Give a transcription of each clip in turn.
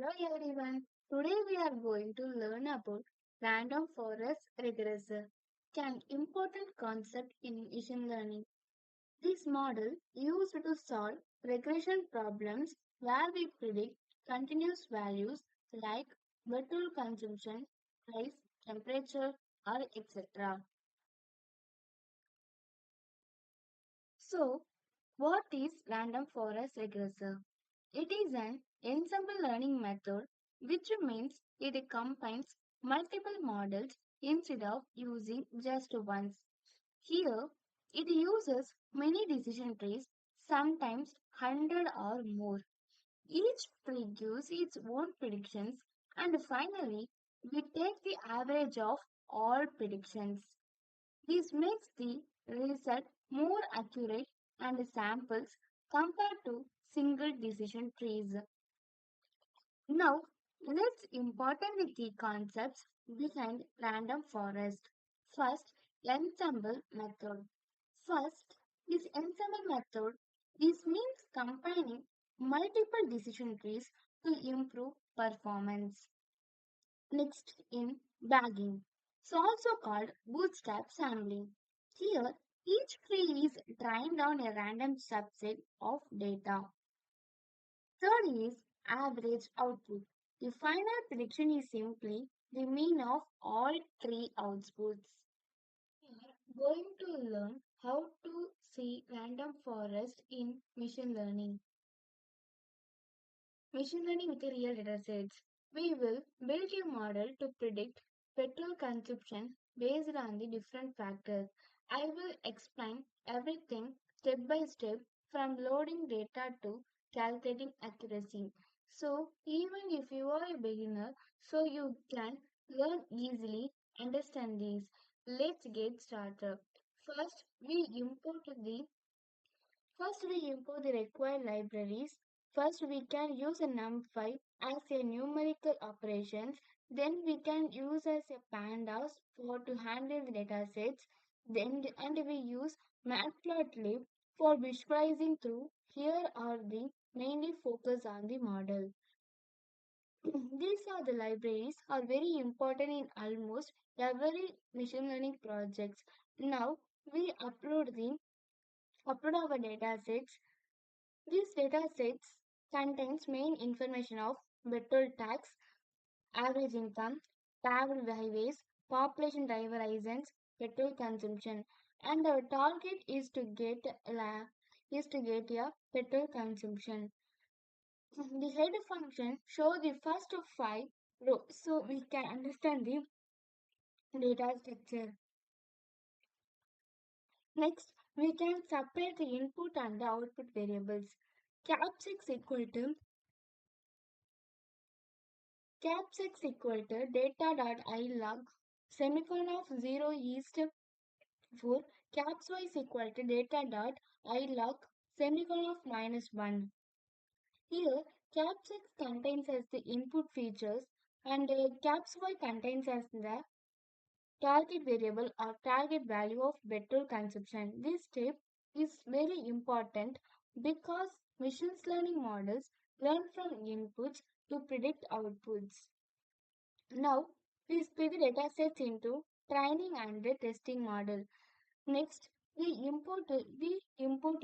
Hello everyone. Today we are going to learn about random forest regressor, an important concept in machine learning. This model used to solve regression problems where we predict continuous values like metal consumption, price, temperature, or etc. So, what is random forest regressor? It is an ensemble learning method, which means it combines multiple models instead of using just one. Here, it uses many decision trees, sometimes 100 or more. Each tree gives its own predictions, and finally, we take the average of all predictions. This makes the result more accurate and samples compared to single decision trees. Now, let's important the key concepts behind random forest. First, ensemble method. First, this ensemble method, this means combining multiple decision trees to improve performance. Next, in bagging, it's also called bootstrap sampling. Here, each tree is trained on a random subset of data. Third is average output. The final prediction is simply the mean of all three outputs. We are going to learn how to see random forest in machine learning. Machine learning with a real data sets. We will build a model to predict petrol consumption based on the different factors. I will explain everything step by step from loading data to calculating accuracy. So even if you are a beginner, so you can learn easily, understand these. Let's get started. First, we import the required libraries. First, we can use a NumPy as a numerical operations. Then we can use as a pandas for to handle the datasets. Then and we use matplotlib for visualizing through. Here are the mainly focus on the model. These are the libraries are very important in almost every machine learning projects. Now we upload our datasets. These datasets contains main information of petrol tax, average income, travel highways, population driver license, petrol consumption, and our target is to get a petrol consumption. The head function show the first of five rows so we can understand the data structure. Next, we can separate the input and the output variables. Cap6 equal to Cap6 equal to data.ilog semicolon of 0 is to 4. Caps y is equal to data.ilog semicolon of -1. Here, Cap6 contains as the input features and Caps y contains as the target variable or target value of petrol consumption. This step is very important because machine learning models learn from inputs to predict outputs. Now, we split the datasets into training and the testing model. Next, we import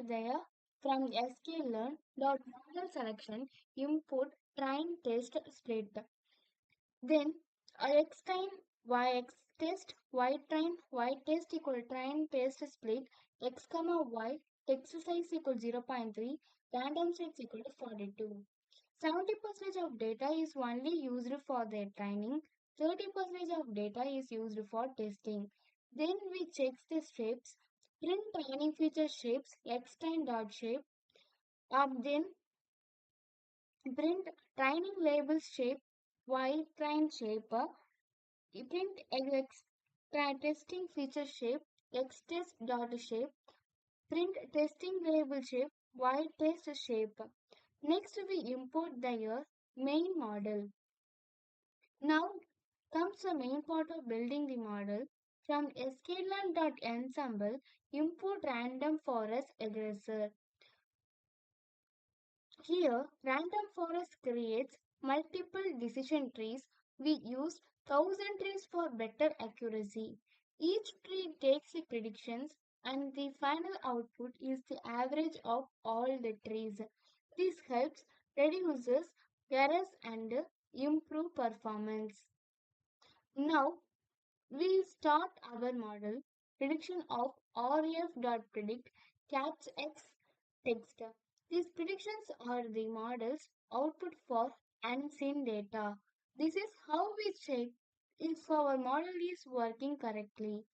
there from sklearn.model selection import train test split. Then x train x test y test equal train test split x comma y text size equal 0.3 random size equal to 42. 70% of data is only used for their training, 30% of data is used for testing. Then we check the shapes, print training feature shapes, xtrain.shape, then print training label shape, ytrain shape, print testing feature shape, xtest.shape, print testing label shape, ytest shape. Next, we import their main model. Now comes the main part of building the model. From sklearn.ensemble, import random forest regressor. Here, random forest creates multiple decision trees, we use 1,000 trees for better accuracy. Each tree takes the predictions and the final output is the average of all the trees. This helps reduces errors and improve performance. Now we start our model prediction of rf.predict catch x text. These predictions are the model's output for unseen data. This is how we check if our model is working correctly.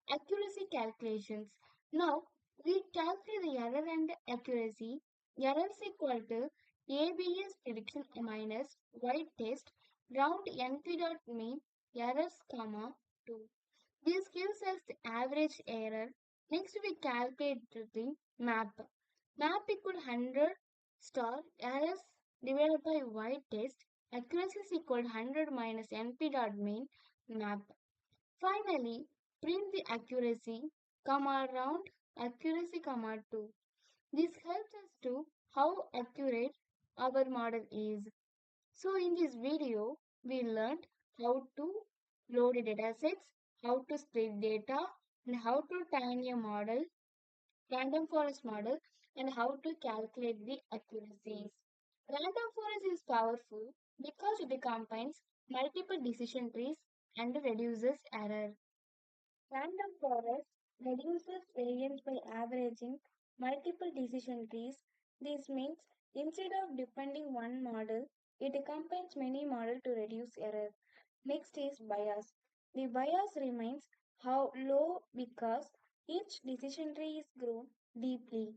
Accuracy calculations. Now we calculate the error and accuracy. Error is equal to ABS prediction minus y test round np dot mean errors comma 2. This gives us the average error. Next we calculate the map. Map equal 100 star errors divided by y test. Accuracy is equal 100 minus np dot mean map. Finally, print the accuracy, comma round accuracy, comma 2. This helps us to how accurate our model is. So in this video, we learned how to load datasets, how to split data, and how to train a model, random forest model, and how to calculate the accuracies. Random forest is powerful because it combines multiple decision trees and reduces error. Random forest reduces variance by averaging multiple decision trees. This means instead of depending one model, it combines many models to reduce error. Next is bias. The bias remains how low because each decision tree is grown deeply.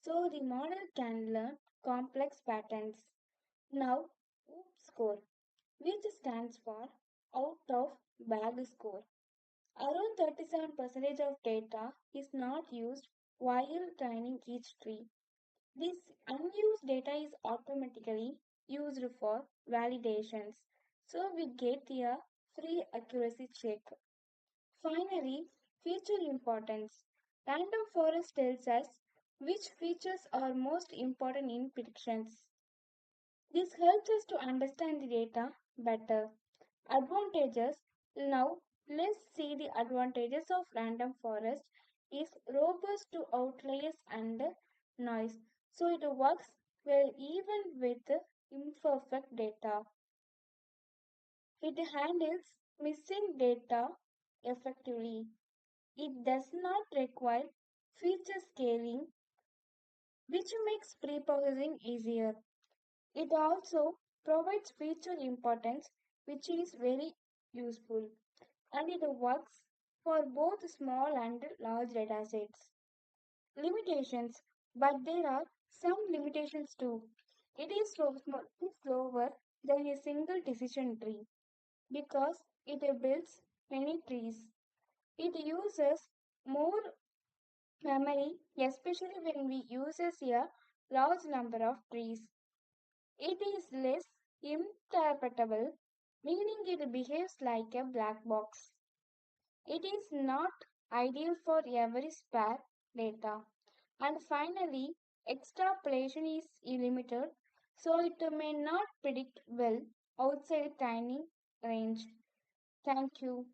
So the model can learn complex patterns. Now, OOP score, which stands for out of bag score. Around 37% of data is not used while training each tree. This unused data is automatically used for validations. So we get a free accuracy check. Finally, feature importance. Random forest tells us which features are most important in predictions. This helps us to understand the data better. Advantages. Now, let's see the advantages of random forest is robust to outliers and noise. So it works well even with imperfect data. It handles missing data effectively. It does not require feature scaling, which makes pre-processing easier. It also provides feature importance, which is very useful, and it works for both small and large datasets. Limitations, but there are some limitations too. It is slower than a single decision tree because it builds many trees. It uses more memory, especially when we uses a large number of trees. It is less interpretable, meaning it behaves like a black box. It is not ideal for every spare data. And finally, extrapolation is limited, so it may not predict well outside tiny range. Thank you.